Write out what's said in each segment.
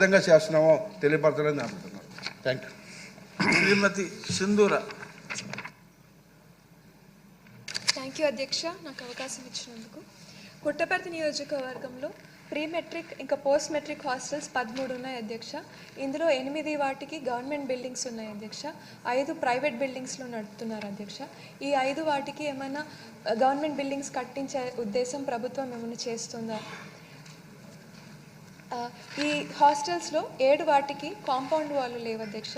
విధంగా చేస్తున్నామో తెలియపరచాలని అనుకుంటున్నాను. Thank you. శ్రీమతి సింధూర. థ్యాంక్ యూ అధ్యక్ష, నాకు అవకాశం ఇచ్చినందుకు. పుట్టపర్తి నియోజకవర్గంలో ప్రీ మెట్రిక్ ఇంకా పోస్ట్ మెట్రిక్ హాస్టల్స్ 13 ఉన్నాయి అధ్యక్ష. ఇందులో 8 వాటికి గవర్నమెంట్ బిల్డింగ్స్ ఉన్నాయి అధ్యక్ష, 5 ప్రైవేట్ బిల్డింగ్స్లో నడుపుతున్నారు అధ్యక్ష. ఈ 5 వాటికి ఏమైనా గవర్నమెంట్ బిల్డింగ్స్ కట్టించే ఉద్దేశం ప్రభుత్వం ఏమైనా చేస్తుందా? ఈ హాస్టల్స్లో 7 వాటికి కాంపౌండ్ వాళ్ళు లేవు అధ్యక్ష,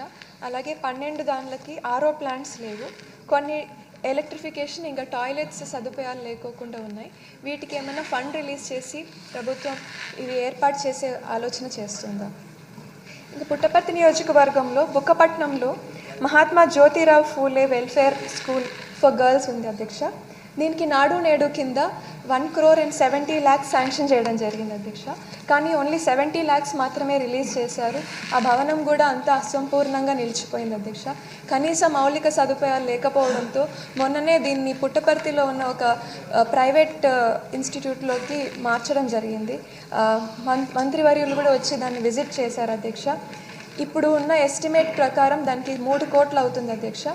అలాగే 12 దానిలకి ఆర్ఓ ప్లాంట్స్ లేవు, కొన్ని ఎలక్ట్రిఫికేషన్ ఇంకా టాయిలెట్స్ సదుపాయాలు లేకోకుండా ఉన్నాయి. వీటికి ఏమైనా ఫండ్ రిలీజ్ చేసి ప్రభుత్వం ఇవి ఏర్పాటు చేసే ఆలోచన చేస్తుందా? ఇంకా పుట్టపర్తి నియోజకవర్గంలో బుక్కపట్నంలో Mahatma Jyotirao Phule welfare school for girls ఉంది అధ్యక్ష. దీనికి నాడు నేడు కింద 1,70,00,000 శాంక్షన్ చేయడం జరిగింది అధ్యక్ష, కానీ ఓన్లీ 70 lakhs మాత్రమే రిలీజ్ చేశారు. ఆ భవనం కూడా అంతా అసంపూర్ణంగా నిలిచిపోయింది అధ్యక్ష. కనీస మౌలిక సదుపాయాలు లేకపోవడంతో మొన్ననే దీన్ని పుట్టపర్తిలో ఉన్న ఒక ప్రైవేట్ ఇన్స్టిట్యూట్లోకి మార్చడం జరిగింది. మంత్రివర్యులు కూడా వచ్చి దాన్ని విజిట్ చేశారు అధ్యక్ష. ఇప్పుడు ఉన్న ఎస్టిమేట్ ప్రకారం దానికి 3 కోట్లు అవుతుంది అధ్యక్ష.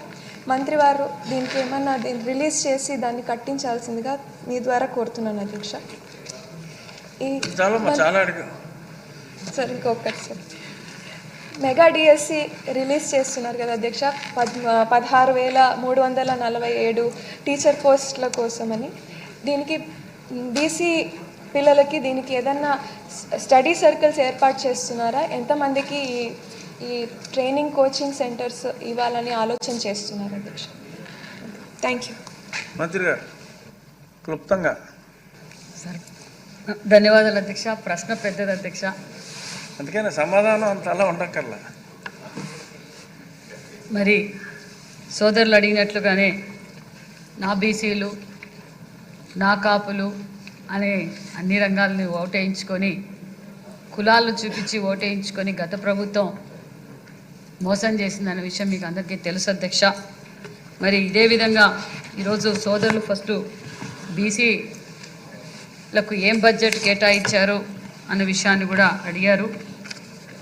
మంత్రివారు దీనికి ఏమన్నా దీన్ని రిలీజ్ చేసి దాన్ని కట్టించాల్సిందిగా మీ ద్వారా కోరుతున్నాను అధ్యక్ష. సార్ ఇంకొకటి సార్, మెగా డిఎస్సి రిలీజ్ చేస్తున్నారు కదా అధ్యక్ష, 16,347 టీచర్ పోస్టుల కోసమని. దీనికి బీసీ పిల్లలకి దీనికి ఏదన్నా స్టడీ సర్కిల్స్ ఏర్పాటు చేస్తున్నారా? ఎంతమందికి ఈ ట్రైనింగ్ కోచింగ్ సెంటర్స్ ఇవ్వాలని ఆలోచన చేస్తున్నారు అధ్యక్ష? Thank you. మంత్రి గారు క్లుప్తంగా. సార్ ధన్యవాదాలు అధ్యక్ష. ప్రశ్న పెద్దది అధ్యక్ష, అందుకని సమాధానం అంత అలా ఉండక్కర్లా. మరి సోదరులు అడిగినట్లుగానే నా బీసీలు నా కాపులు అనే అన్ని రంగాలని ఓటేయించుకొని కులాలను చూపించి ఓటేయించుకొని గత ప్రభుత్వం మోసం చేసిందన్న విషయం మీకు అందరికీ తెలుసు అధ్యక్ష. మరి ఇదే విధంగా ఈరోజు సోదరులు ఫస్ట్ బీసీలకు ఏం బడ్జెట్ కేటాయించారు అన్న విషయాన్ని కూడా అడిగారు.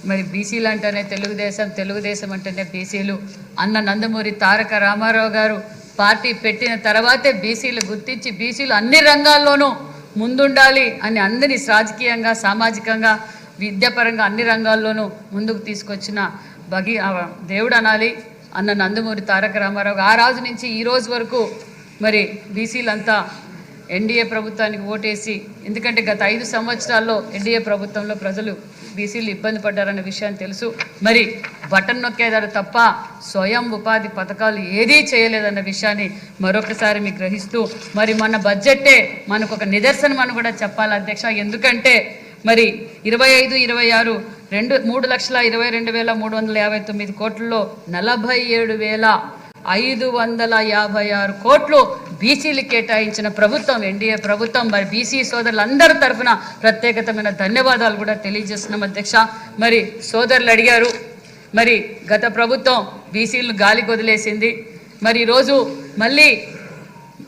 మరి బీసీలు అంటేనే తెలుగుదేశం అంటేనే బీసీలు అన్న నందమూరి తారక రామారావు గారు పార్టీ పెట్టిన తర్వాతే బీసీలు గుర్తించి బీసీలు అన్ని రంగాల్లోనూ ముందుండాలి అని అందరినీ రాజకీయంగా సామాజికంగా విద్యాపరంగా అన్ని రంగాల్లోనూ ముందుకు తీసుకొచ్చిన దేవుడు అనాలి అన్న నందమూరి తారక రామారావు. ఆ రోజు నుంచి ఈ రోజు వరకు మరి బీసీలంతా ఎన్డీఏ ప్రభుత్వానికి ఓటేసి, ఎందుకంటే గత 5 సంవత్సరాల్లో ఎన్డీఏ ప్రభుత్వంలో ప్రజలు బీసీలు ఇబ్బంది పడ్డారన్న విషయాన్ని తెలుసు. మరి బటన్ నొక్కేదారు తప్ప స్వయం ఉపాధి పథకాలు ఏదీ చేయలేదన్న విషయాన్ని మరొకసారి మీకు గ్రహిస్తూ, మరి మన బడ్జెట్టే మనకు ఒక నిదర్శనం అని కూడా చెప్పాలి అధ్యక్ష. ఎందుకంటే మరి 25-26 3,22,359 కోట్లలో 47,556 కోట్లు బీసీలు కేటాయించిన ప్రభుత్వం ఎన్డీఏ ప్రభుత్వం. మరి బీసీ సోదరులందరి తరఫున ప్రత్యేకమైన ధన్యవాదాలు కూడా తెలియజేస్తున్నాం అధ్యక్ష. మరి సోదరులు అడిగారు, మరి గత ప్రభుత్వం బీసీలను గాలికి వదిలేసింది. మరి ఈరోజు మళ్ళీ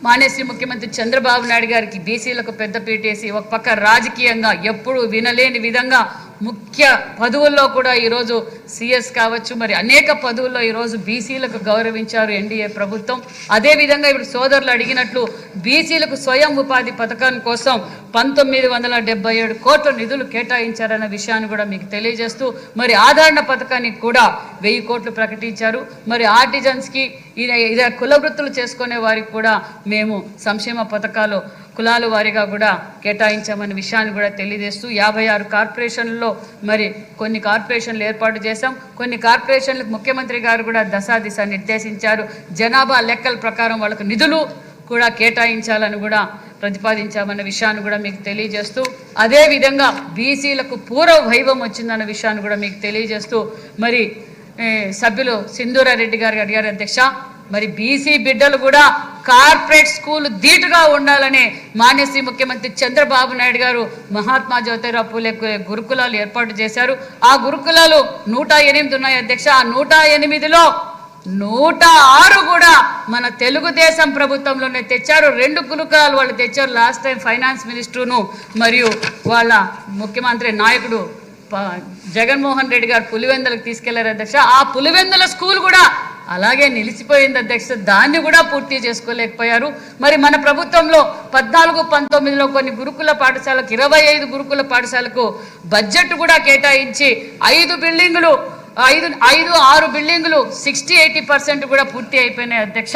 మానేశ్రీ ముఖ్యమంత్రి చంద్రబాబు నాయుడు గారికి బీసీలకు పెద్దపీటేసి ఒక పక్క రాజకీయంగా ఎప్పుడు వినలేని విధంగా ముఖ్య పదవుల్లో కూడా ఈరోజు సిఎస్ కావచ్చు, మరి అనేక పదవుల్లో ఈరోజు బీసీలకు గౌరవించారు ఎన్డీఏ ప్రభుత్వం. అదేవిధంగా ఇప్పుడు సోదరులు అడిగినట్లు బీసీలకు స్వయం ఉపాధి పథకం కోసం 1977 కోట్ల నిధులు కేటాయించారన్న విషయాన్ని కూడా మీకు తెలియజేస్తూ, మరి ఆదరణ పథకానికి కూడా 1000 కోట్లు ప్రకటించారు. మరి ఆర్టిజన్స్కి ఇదే కుల వృత్తులు చేసుకునే వారికి కూడా మేము సంక్షేమ పథకాలు కులాల వారీగా కూడా కేటాయించామనే విషయాన్ని కూడా తెలియజేస్తూ 56 కార్పొరేషన్లలో మరి కొన్ని కార్పొరేషన్లు ఏర్పాటు చేశాం. కొన్ని కార్పొరేషన్లకు ముఖ్యమంత్రి గారు కూడా దశ నిర్దేశించారు. జనాభా లెక్కల ప్రకారం వాళ్ళకు నిధులు కూడా కేటాయించాలని కూడా ప్రతిపాదించామన్న విషయాన్ని కూడా మీకు తెలియజేస్తూ, అదేవిధంగా బీసీలకు పూర్వ వైభవం వచ్చిందన్న విషయాన్ని కూడా మీకు తెలియజేస్తూ, మరి సభ్యులు సింధూరారెడ్డి గారు అడిగారు అధ్యక్ష, మరి బీసీ బిడ్డలు కూడా కార్పొరేట్ స్కూల్ ధీటుగా ఉండాలని మానేశ్రీ ముఖ్యమంత్రి చంద్రబాబు నాయుడు గారు మహాత్మా జ్యోతిరావు ఫూలే గురుకులాలు ఏర్పాటు చేశారు. ఆ గురుకులాలు 108 ఉన్నాయి అధ్యక్ష. ఆ 108లో 106 కూడా మన తెలుగుదేశం ప్రభుత్వంలోనే తెచ్చారు. 2 గురుకులాలు వాళ్ళు తెచ్చారు. లాస్ట్ టైం ఫైనాన్స్ మినిస్టర్ను మరియు వాళ్ళ ముఖ్యమంత్రి నాయకుడు జగన్మోహన్ రెడ్డి గారు పులివెందులకు తీసుకెళ్లారు అధ్యక్ష. ఆ పులివెందుల స్కూల్ కూడా అలాగే నిలిచిపోయింది అధ్యక్ష. దాన్ని కూడా పూర్తి చేసుకోలేకపోయారు. మరి మన ప్రభుత్వంలో 14-19లో కొన్ని గురుకుల పాఠశాలకు 25 గురుకుల పాఠశాలకు బడ్జెట్ కూడా కేటాయించి 5 బిల్డింగులు 6 బిల్డింగులు 60-80% కూడా పూర్తి అయిపోయినాయి అధ్యక్ష.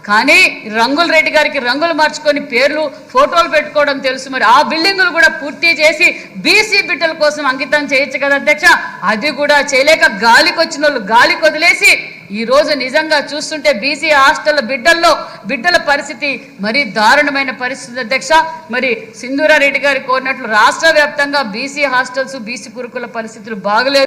కానీ రంగుల రెడ్డి గారికి రంగులు మార్చుకొని పేర్లు ఫోటోలు పెట్టుకోవడం తెలుసు. మరి ఆ బిల్డింగులు కూడా పూర్తి చేసి బీసీ బిడ్డల కోసం అంకితం చేయొచ్చు కదా అధ్యక్ష. అది కూడా చేయలేక గాలికి వచ్చిన వాళ్ళు గాలికి వదిలేసి ఈ రోజు నిజంగా చూస్తుంటే బీసీ హాస్టల్ బిడ్డల పరిస్థితి మరీ దారుణమైన పరిస్థితి అధ్యక్ష. మరి సింధూరారెడ్డి గారు కోరినట్లు రాష్ట్ర వ్యాప్తంగా బీసీ హాస్టల్స్ బీసీ గురుకుల పరిస్థితులు బాగలేదు.